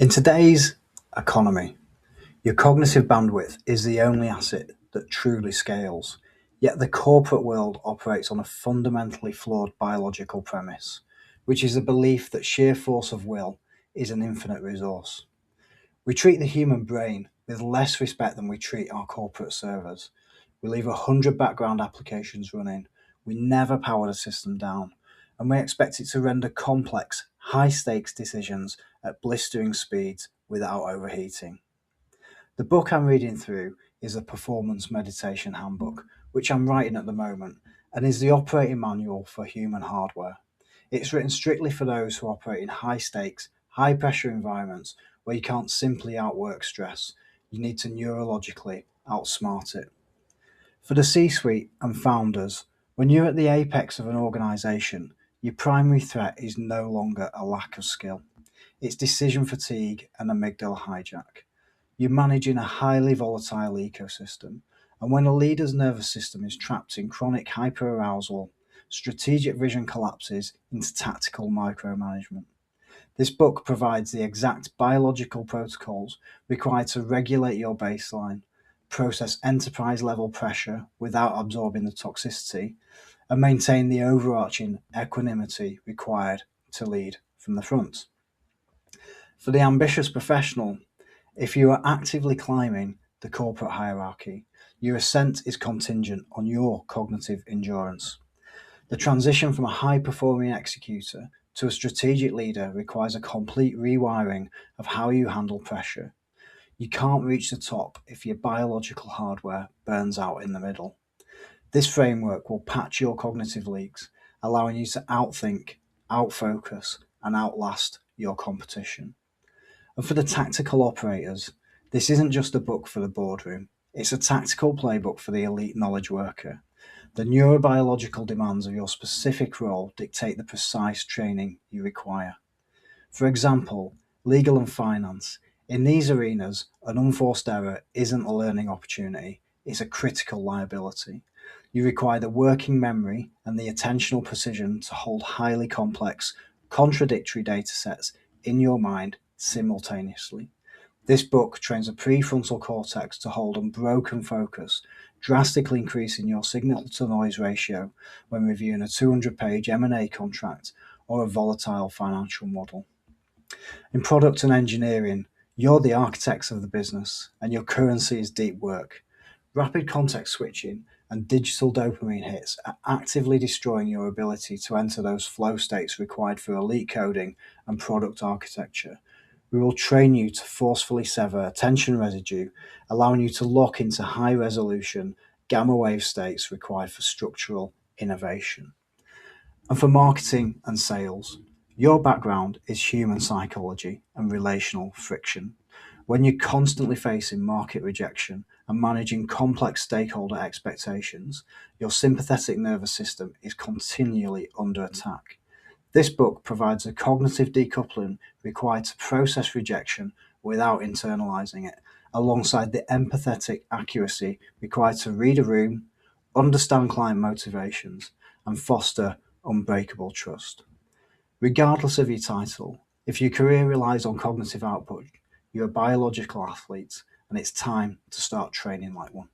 In today's economy, your cognitive bandwidth is the only asset that truly scales. Yet the corporate world operates on a fundamentally flawed biological premise, which is the belief that sheer force of will is an infinite resource. We treat the human brain with less respect than we treat our corporate servers. We leave 100 background applications running. We never power the system down, and we expect it to render complex, high-stakes decisions at blistering speeds without overheating. The book I'm reading through is the Performance Meditation Handbook, which I'm writing at the moment, and is the operating manual for human hardware. It's written strictly for those who operate in high-stakes, high-pressure environments where you can't simply outwork stress. You need to neurologically outsmart it. For the C-suite and founders, when you're at the apex of an organization, your primary threat is no longer a lack of skill. It's decision fatigue and amygdala hijack. You're managing a highly volatile ecosystem, and when a leader's nervous system is trapped in chronic hyper-arousal, strategic vision collapses into tactical micromanagement. This book provides the exact biological protocols required to regulate your baseline, process enterprise-level pressure without absorbing the toxicity, and maintain the overarching equanimity required to lead from the front. For the ambitious professional, if you are actively climbing the corporate hierarchy, your ascent is contingent on your cognitive endurance. The transition from a high-performing executor to a strategic leader requires a complete rewiring of how you handle pressure. You can't reach the top if your biological hardware burns out in the middle. This framework will patch your cognitive leaks, allowing you to outthink, outfocus, and outlast your competition. And for the tactical operators, this isn't just a book for the boardroom. It's a tactical playbook for the elite knowledge worker. The neurobiological demands of your specific role dictate the precise training you require. For example, legal and finance. In these arenas, an unforced error isn't a learning opportunity, it's a critical liability. You require the working memory and the attentional precision to hold highly complex, contradictory data sets in your mind simultaneously. This book trains the prefrontal cortex to hold unbroken focus, drastically increasing your signal-to-noise ratio when reviewing a 200-page M&A contract or a volatile financial model. In product and engineering, you're the architects of the business, and your currency is deep work. Rapid context switching and digital dopamine hits are actively destroying your ability to enter those flow states required for elite coding and product architecture. We will train you to forcefully sever attention residue, allowing you to lock into high-resolution gamma wave states required for structural innovation. And for marketing and sales, your background is human psychology and relational friction. When you're constantly facing market rejection and managing complex stakeholder expectations, your sympathetic nervous system is continually under attack. This book provides the cognitive decoupling required to process rejection without internalizing it, alongside the empathetic accuracy required to read a room, understand client motivations, and foster unbreakable trust. Regardless of your title, if your career relies on cognitive output, you're a biological athlete, and it's time to start training like one.